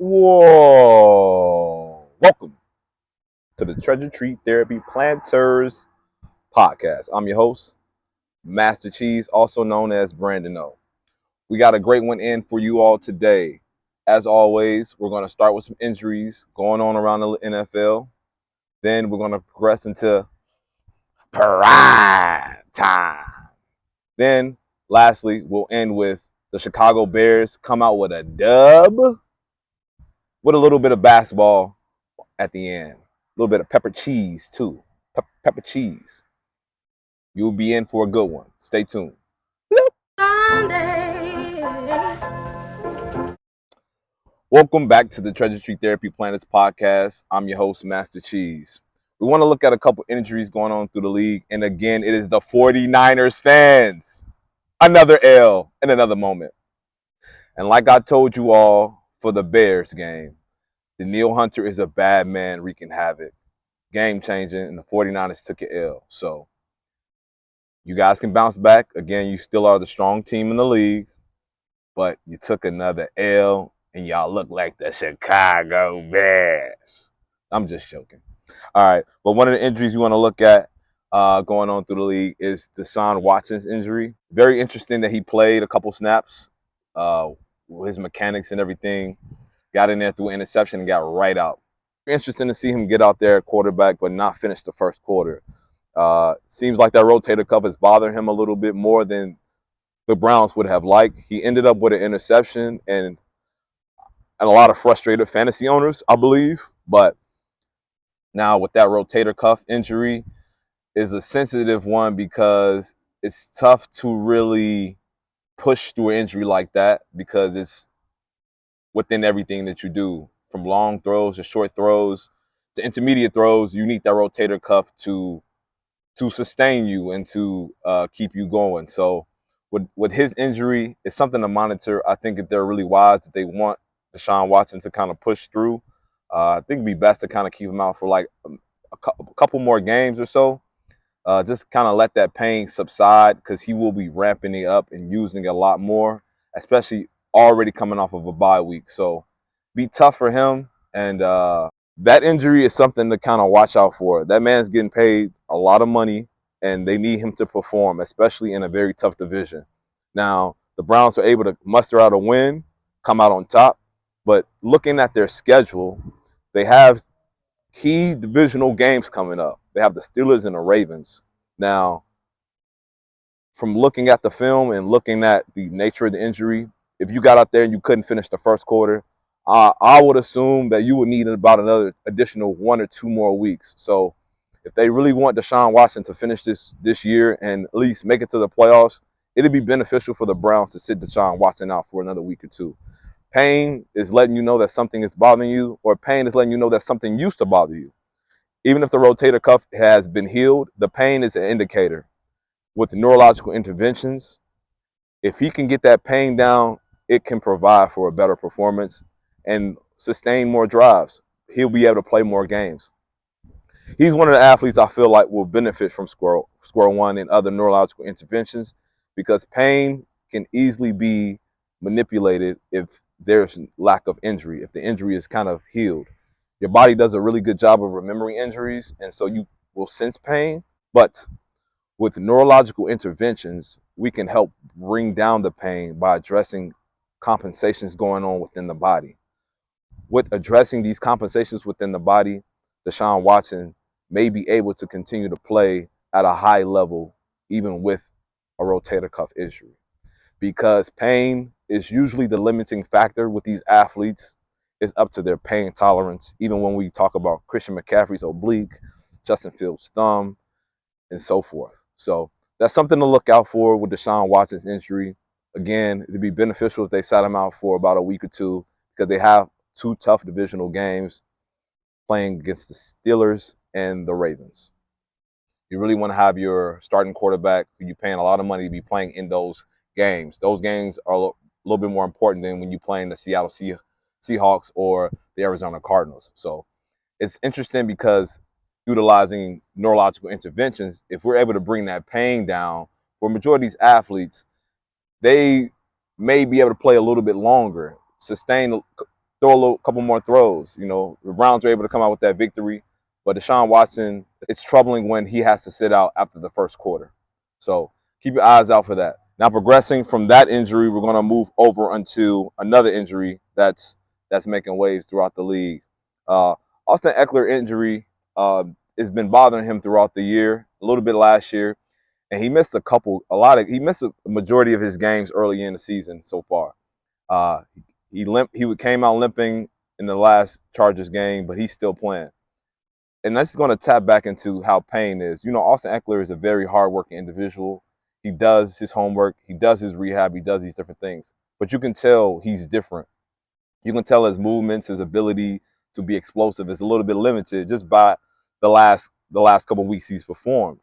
Whoa! Welcome to the Treasure Treat Therapy Planters Podcast. I'm your host, Master Cheeze, also known as Brandon O. We got a great one in for you all today. As always, we're going to start with some injuries going on around the NFL. Then we're going to progress into prime time. Then, lastly, we'll end with the Chicago Bears come out with a dub with a little bit of basketball at the end. A little bit of pepper cheese, too. Pepper cheese. You'll be in for a good one. Stay tuned. Welcome back to the Treasure Tree Therapy Planets podcast. I'm your host, Master Cheeze. We want to look at a couple injuries going on through the league. And again, it is the 49ers fans. Another L in another moment. And like I told you all for the Bears game, Danielle Hunter is a bad man wreaking havoc. Game changing, and the 49ers took an L. So you guys can bounce back. Again, you still are the strong team in the league, but you took another L, and y'all look like the Chicago Bears. I'm just joking. All right, but one of the injuries you want to look at going on through the league is DeShaun Watson's injury. Very interesting that he played a couple snaps with his mechanics and everything. Got in there through an interception and got right out. Interesting to see him get out there at quarterback, but not finish the first quarter. Seems like that rotator cuff is bothering him a little bit more than the Browns would have liked. He ended up with an interception and a lot of frustrated fantasy owners, I believe. But now with that rotator cuff injury is a sensitive one because it's tough to really push through an injury like that because it's within everything that you do. From long throws to short throws to intermediate throws, you need that rotator cuff to sustain you and to keep you going. So with his injury, it's something to monitor. I think if they're really wise, that they want DeShaun Watson to kind of push through. I think it'd be best to kind of keep him out for like a couple more games or so. Just kind of let that pain subside because he will be ramping it up and using it a lot more, especially already coming off of a bye week. So be tough for him. And that injury is something to kind of watch out for. That man's getting paid a lot of money, and they need him to perform, especially in a very tough division. Now, the Browns are able to muster out a win, come out on top, but looking at their schedule, they have key divisional games coming up. They have the Steelers and the Ravens. Now, from looking at the film and looking at the nature of the injury, if you got out there and you couldn't finish the first quarter, I would assume that you would need about another additional 1 or 2 more weeks. So if they really want DeShaun Watson to finish this year and at least make it to the playoffs, it'd be beneficial for the Browns to sit DeShaun Watson out for another week or two. Pain is letting you know that something is bothering you, or pain is letting you know that something used to bother you. Even if the rotator cuff has been healed, the pain is an indicator. With neurological interventions, if he can get that pain down, it can provide for a better performance and sustain more drives. He'll be able to play more games. He's one of the athletes I feel like will benefit from squirrel one and other neurological interventions because pain can easily be manipulated if there's lack of injury, if the injury is kind of healed. Your body does a really good job of remembering injuries, and so you will sense pain. But with neurological interventions, we can help bring down the pain by addressing compensations going on within the body. With addressing these compensations within the body, DeShaun Watson may be able to continue to play at a high level, even with a rotator cuff injury. Because pain is usually the limiting factor with these athletes. It's up to their pain tolerance, even when we talk about Christian McCaffrey's oblique, Justin Fields' thumb, and so forth. So that's something to look out for with DeShaun Watson's injury. Again, it'd be beneficial if they sat him out for about a week or two because they have 2 tough divisional games playing against the Steelers and the Ravens. You really want to have your starting quarterback who you're paying a lot of money to be playing in those games. Those games are a little bit more important than when you're playing the Seattle Seahawks or the Arizona Cardinals. So it's interesting because utilizing neurological interventions, if we're able to bring that pain down, for a majority of these athletes, they may be able to play a little bit longer, sustain throw a couple more throws. You know, the Browns were able to come out with that victory, but DeShaun Watson, it's troubling when he has to sit out after the first quarter. So keep your eyes out for that. Now, progressing from that injury, we're going to move over onto another injury that's making waves throughout the league. Austin Ekeler injury has been bothering him throughout the year, a little bit last year, and he missed he missed a majority of his games early in the season so far. Uh, he came out limping in the last Chargers game, but he's still playing. And that's going to tap back into how pain is. You know, Austin Ekeler is a very hardworking individual. He does his homework, he does his rehab, he does these different things. But you can tell he's different. You can tell his movements, his ability to be explosive is a little bit limited just by the last couple of weeks he's performed.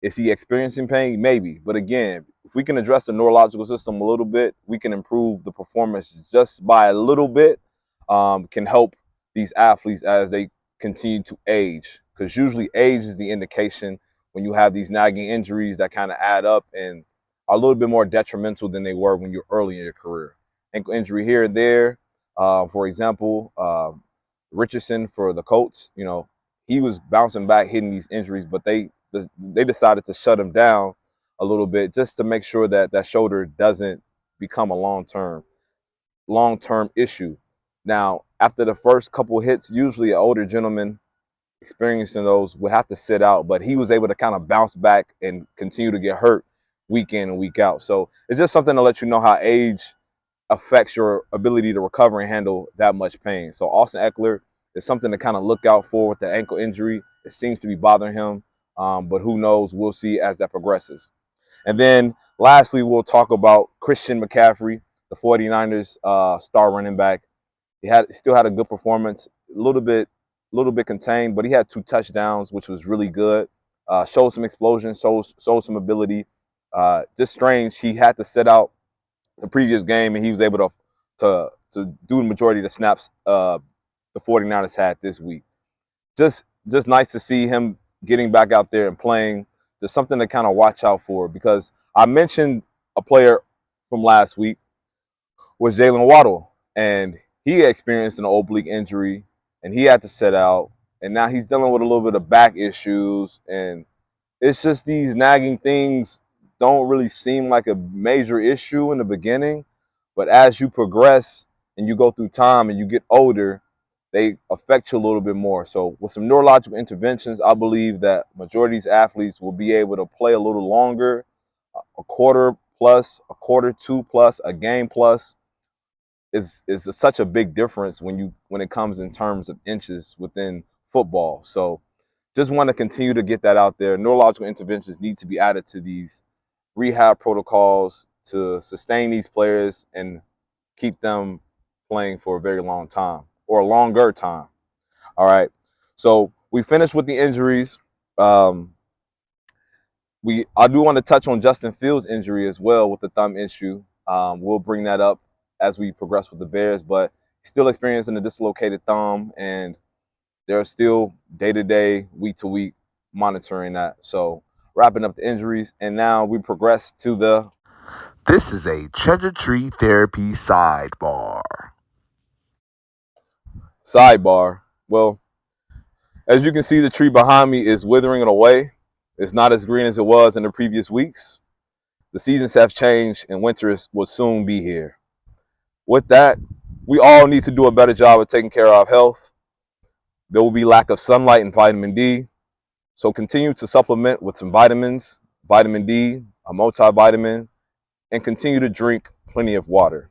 Is he experiencing pain? Maybe. But again, if we can address the neurological system a little bit, we can improve the performance just by a little bit, can help these athletes as they continue to age. Because usually age is the indication when you have these nagging injuries that kind of add up and are a little bit more detrimental than they were when you're early in your career. Ankle injury here and there. For example, Richardson for the Colts, you know, he was bouncing back, hitting these injuries, but they decided to shut him down a little bit just to make sure that that shoulder doesn't become a long-term issue. Now, after the first couple hits, usually an older gentleman experiencing those would have to sit out, but he was able to kind of bounce back and continue to get hurt week in and week out. So it's just something to let you know how age affects your ability to recover and handle that much pain. So Austin Ekeler is something to kind of look out for with the ankle injury. It seems to be bothering him, but who knows? We'll see as that progresses. And then lastly, we'll talk about Christian McCaffrey, the 49ers star running back. He still had a good performance, a little bit contained, but he had 2 touchdowns, which was really good. Showed some explosion, showed some ability. Just strange, he had to sit out the previous game, and he was able to do the majority of the snaps the 49ers had this week. Just nice to see him getting back out there and playing. Just something to kind of watch out for, because I mentioned a player from last week was Jalen Waddle, and he experienced an oblique injury, and he had to sit out, and now he's dealing with a little bit of back issues, and it's just these nagging things don't really seem like a major issue in the beginning, but as you progress and you go through time and you get older, they affect you a little bit more. So with some neurological interventions, I believe that majority of these athletes will be able to play a little longer, a quarter plus, a quarter 2 plus, a game plus is such a big difference when it comes in terms of inches within football. So just want to continue to get that out there. Neurological interventions need to be added to these rehab protocols to sustain these players and keep them playing for a very long time or a longer time. All right. So we finished with the injuries. I do want to touch on Justin Fields' injury as well with the thumb issue. We'll bring that up as we progress with the Bears, but he's still experiencing a dislocated thumb, and they're still day-to-day, week-to-week monitoring that. So wrapping up the injuries, and now we progress to the... This is a TreasureTreeTherapy sidebar. Sidebar. Well, as you can see, the tree behind me is withering away. It's not as green as it was in the previous weeks. The seasons have changed, and winter will soon be here. With that, we all need to do a better job of taking care of our health. There will be lack of sunlight and vitamin D. So continue to supplement with some vitamins, vitamin D, a multivitamin, and continue to drink plenty of water.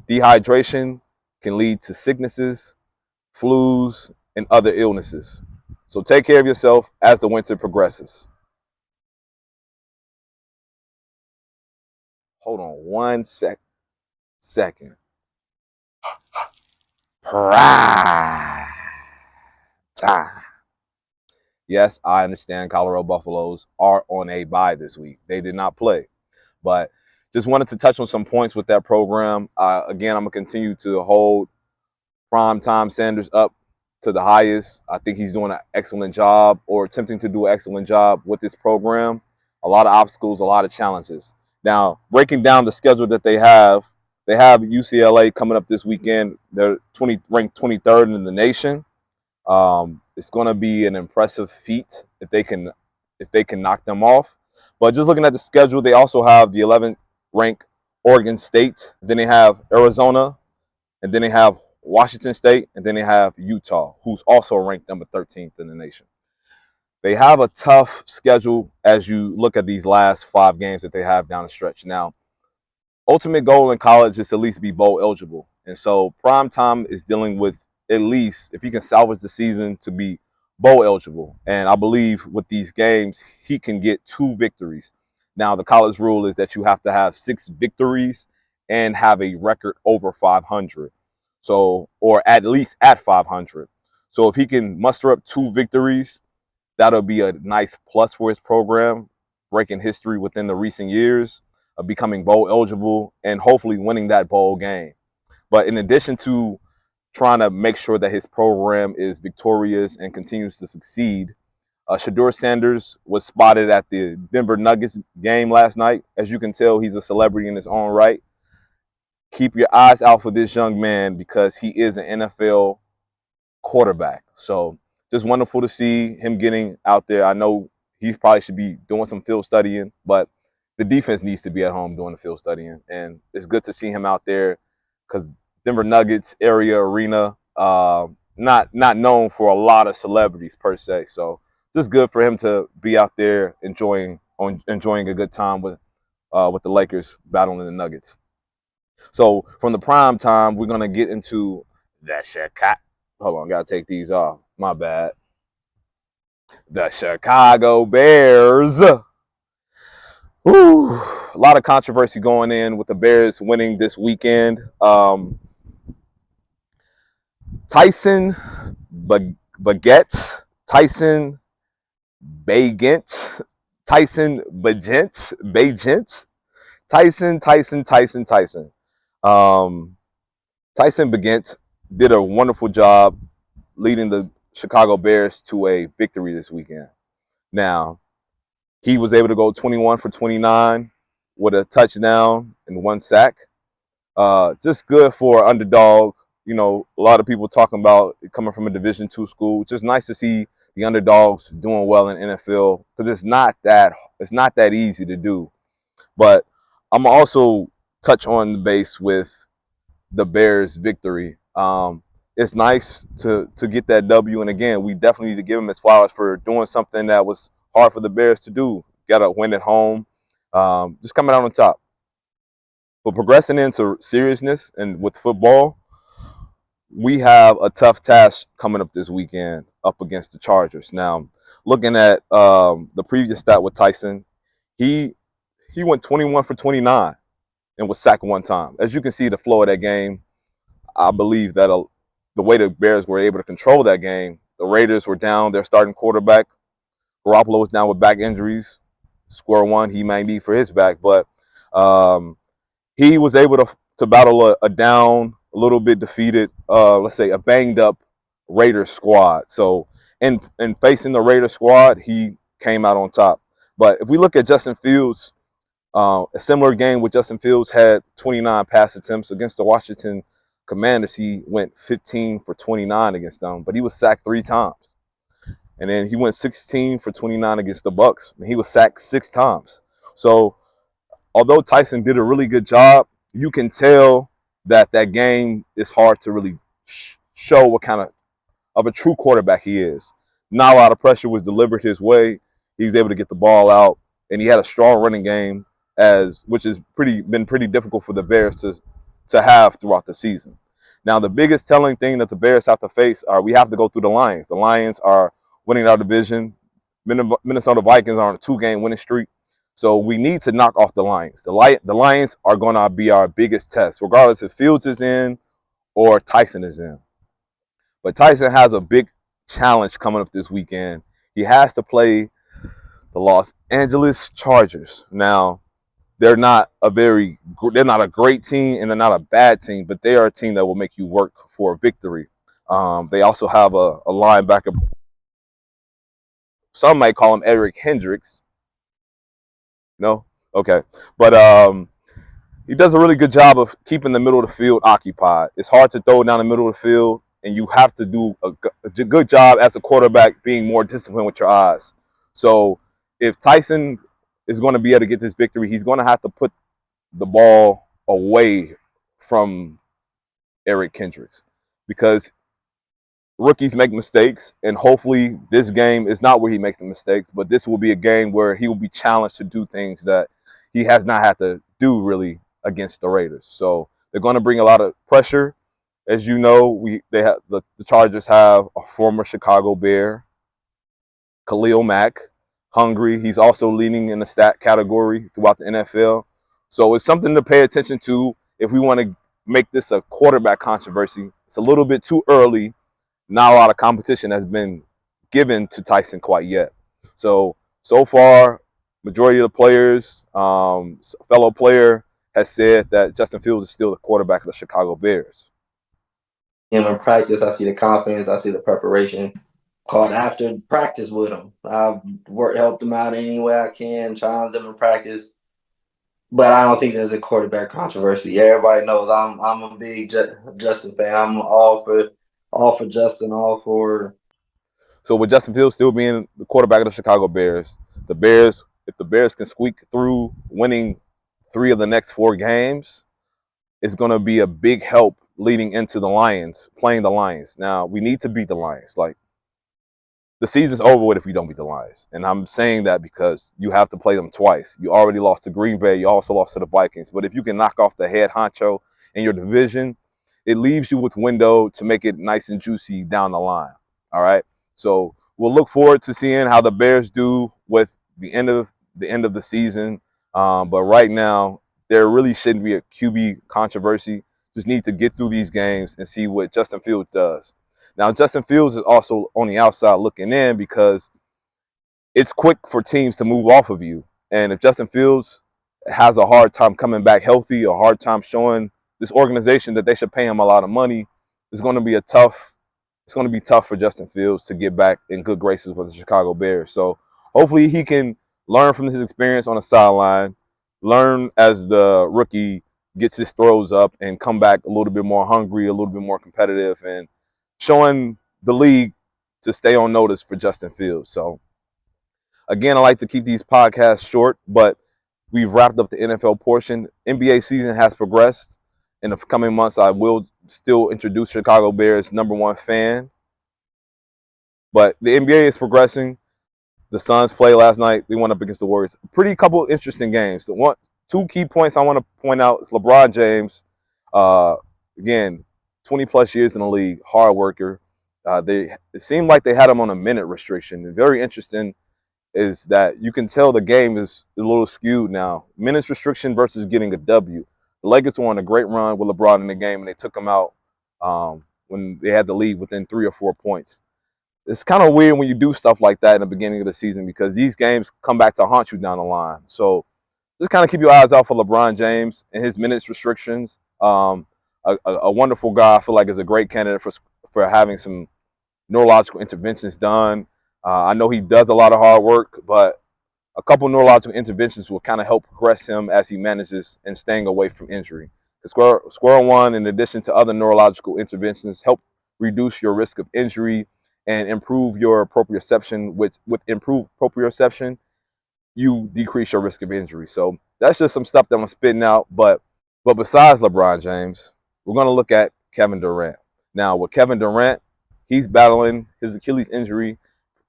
Dehydration can lead to sicknesses, flus, and other illnesses. So take care of yourself as the winter progresses. Hold on one second. Prime time. Yes, I understand Colorado Buffaloes are on a bye this week. They did not play. But just wanted to touch on some points with that program. Again, I'm going to continue to hold Primetime Sanders up to the highest. I think he's doing an excellent job, or attempting to do an excellent job with this program. A lot of obstacles, a lot of challenges. Now, breaking down the schedule that they have They have UCLA coming up this weekend. They're ranked 23rd in the nation. It's going to be an impressive feat if they can knock them off. But just looking at the schedule, they also have the 11th ranked Oregon State. Then they have Arizona, and then they have Washington State, and then they have Utah, who's also ranked number 13th in the nation. They have a tough schedule as you look at these last 5 games that they have down the stretch. Now, ultimate goal in college is to at least be bowl eligible. And so prime time is dealing with, at least if he can salvage the season, to be bowl eligible. And I believe with these games, he can get 2 victories. Now, the college rule is that you have to have 6 victories and have a record over 500. So, or at least at 500. So if he can muster up 2 victories, that'll be a nice plus for his program, breaking history within the recent years of becoming bowl eligible and hopefully winning that bowl game. But in addition to trying to make sure that his program is victorious and continues to succeed, SHEDEUR Sanders was spotted at the Denver Nuggets game last night. As you can tell, he's a celebrity in his own right. Keep your eyes out for this young man because he is an NFL quarterback. So just wonderful to see him getting out there. I know he probably should be doing some field studying, but the defense needs to be at home doing the field studying. And it's good to see him out there because Denver Nuggets area arena, not known for a lot of celebrities per se. So just good for him to be out there enjoying a good time with the Lakers battling the Nuggets. So from the prime time, we're gonna get into that Chicago. Hold on, gotta take these off. My bad. The Chicago Bears. Whew. A lot of controversy going in with the Bears winning this weekend. Tyson Bagent, Tyson Bagent, Tyson Bagent, Tyson. Tyson Bagent did a wonderful job leading the Chicago Bears to a victory this weekend. Now, he was able to go 21 for 29 with a touchdown and 1 sack. Just good for an underdog. You know, a lot of people talking about it coming from a Division II school. Just nice to see the underdogs doing well in NFL because it's not that easy to do. But I'm also touch on the base with the Bears' victory. It's nice to get that W, and again, we definitely need to give him his flowers for doing something that was hard for the Bears to do. Got a win at home, just coming out on top. But progressing into seriousness and with football, we have a tough task coming up this weekend up against the Chargers. Now, looking at the previous stat with Tyson, he went 21 for 29 and was sacked 1 time. As you can see, the flow of that game, I believe that the way the Bears were able to control that game, the Raiders were down their starting quarterback. Garoppolo was down with back injuries. Square one, he might need for his back, but he was able to battle a down, a little bit defeated, let's say a banged up Raiders squad. So in facing the Raiders squad, he came out on top. But if we look at Justin Fields, a similar game with Justin Fields had 29 pass attempts against the Washington Commanders. He went 15 for 29 against them, but he was sacked 3 times. And then he went 16 for 29 against the Bucks, and he was sacked 6 times. So although Tyson did a really good job, you can tell that game is hard to really show what kind of a true quarterback he is. Not a lot of pressure was delivered his way. He was able to get the ball out, and he had a strong running game, which has been pretty difficult for the Bears to have throughout the season. Now, the biggest telling thing that the Bears have to face are we have to go through the Lions. The Lions are winning our division. Minnesota Vikings are on a 2-game winning streak. So we need to knock off the Lions. The Lions are going to be our biggest test, regardless if Fields is in or Tyson is in. But Tyson has a big challenge coming up this weekend. He has to play the Los Angeles Chargers. Now, they're not a great team and they're not a bad team, but they are a team that will make you work for a victory. They also have a linebacker. Some might call him Eric Hendricks. No? Okay. But he does a really good job of keeping the middle of the field occupied. It's hard to throw down the middle of the field, and you have to do a good job as a quarterback being more disciplined with your eyes. So if Tyson is going to be able to get this victory, he's going to have to put the ball away from Eric Kendricks, because rookies make mistakes, and hopefully this game is not where he makes the mistakes, but this will be a game where he will be challenged to do things that he has not had to do really against the Raiders. So they're going to bring a lot of pressure. As you know, the Chargers have a former Chicago Bear, Khalil Mack, hungry. He's also leading in the stat category throughout the NFL. So it's something to pay attention to if we want to make this a quarterback controversy. It's a little bit too early. Not a lot of competition has been given to Tyson quite yet. So far, majority of the players, fellow player has said that Justin Fields is still the quarterback of the Chicago Bears. Him in practice, I see the confidence, I see the preparation. Called after practice with him. I've helped him out any way I can, challenged him in practice. But I don't think there's a quarterback controversy. Everybody knows I'm a big Justin fan. I'm all for Justin, all for. So with Justin Fields still being the quarterback of the Chicago Bears, if the Bears can squeak through winning 3 of the next 4 games, it's going to be a big help leading into the Lions, playing the Lions. Now, we need to beat the Lions. Like, the season's over with if you don't beat the Lions. And I'm saying that because you have to play them twice. You already lost to Green Bay. You also lost to the Vikings. But if you can knock off the head honcho in your division, it leaves you with window to make it nice and juicy down the line. All right? So we'll look forward to seeing how the Bears do with the end of the season. But right now, there really shouldn't be a QB controversy. Just need to get through these games and see what Justin Fields does. Now, Justin Fields is also on the outside looking in because it's quick for teams to move off of you. And if Justin Fields has a hard time coming back healthy, a hard time showing this organization that they should pay him a lot of money, it's going to be tough for Justin Fields to get back in good graces with the Chicago Bears. So hopefully he can learn from his experience on the sideline, learn as the rookie gets his throws up, and come back a little bit more hungry, a little bit more competitive, and showing the league to stay on notice for Justin Fields. So, again, I like to keep these podcasts short, but we've wrapped up the NFL portion. NBA season has progressed. In the coming months, I will still introduce Chicago Bears' #1 fan. But the NBA is progressing. The Suns played last night. They went up against the Warriors. Pretty couple interesting games. 2 key points I want to point out is LeBron James. Again, 20-plus years in the league, hard worker. It seemed like they had him on a minute restriction. And very interesting is that you can tell the game is a little skewed now. Minutes restriction versus getting a W. The Lakers were on a great run with LeBron in the game, and they took him out when they had the lead within 3 or 4 points. It's kind of weird when you do stuff like that in the beginning of the season because these games come back to haunt you down the line. So just kind of keep your eyes out for LeBron James and his minutes restrictions. A wonderful guy. I feel like is a great candidate for having some neurological interventions done. I know he does a lot of hard work, but a couple neurological interventions will kind of help progress him as he manages and staying away from injury. The Squirrel One, in addition to other neurological interventions, help reduce your risk of injury and improve your proprioception. With improved proprioception, you decrease your risk of injury. So that's just some stuff that I'm spitting out. But besides LeBron James, we're going to look at Kevin Durant. Now, with Kevin Durant, he's battling his Achilles injury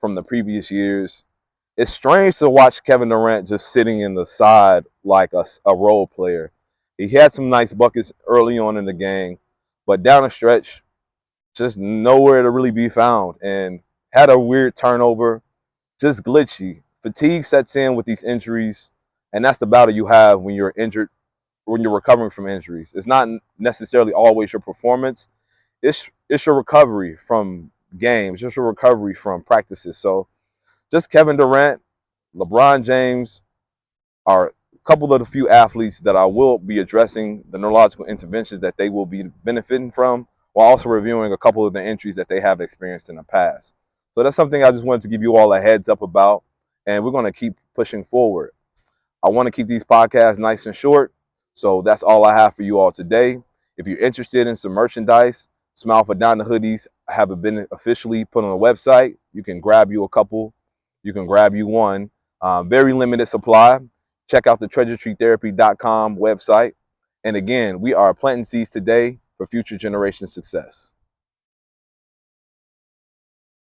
from the previous years. It's strange to watch Kevin Durant just sitting in the side like a role player. He had some nice buckets early on in the game, but down the stretch, just nowhere to really be found. And had a weird turnover, just glitchy. Fatigue sets in with these injuries, and that's the battle you have when you're injured, when you're recovering from injuries. It's not necessarily always your performance. It's your recovery from games, just your recovery from practices. So just Kevin Durant, LeBron James are a couple of the few athletes that I will be addressing the neurological interventions that they will be benefiting from, while also reviewing a couple of the injuries that they have experienced in the past. So that's something I just wanted to give you all a heads up about, and we're going to keep pushing forward. I want to keep these podcasts nice and short, So that's all I have for you all today. If you're interested in some merchandise, Smile for Donna hoodies have been officially put on the website. You can grab you a couple. You can grab you one. Very limited supply. Check out the TreasureTreeTherapy.com website. And again, we are planting seeds today for future generation success.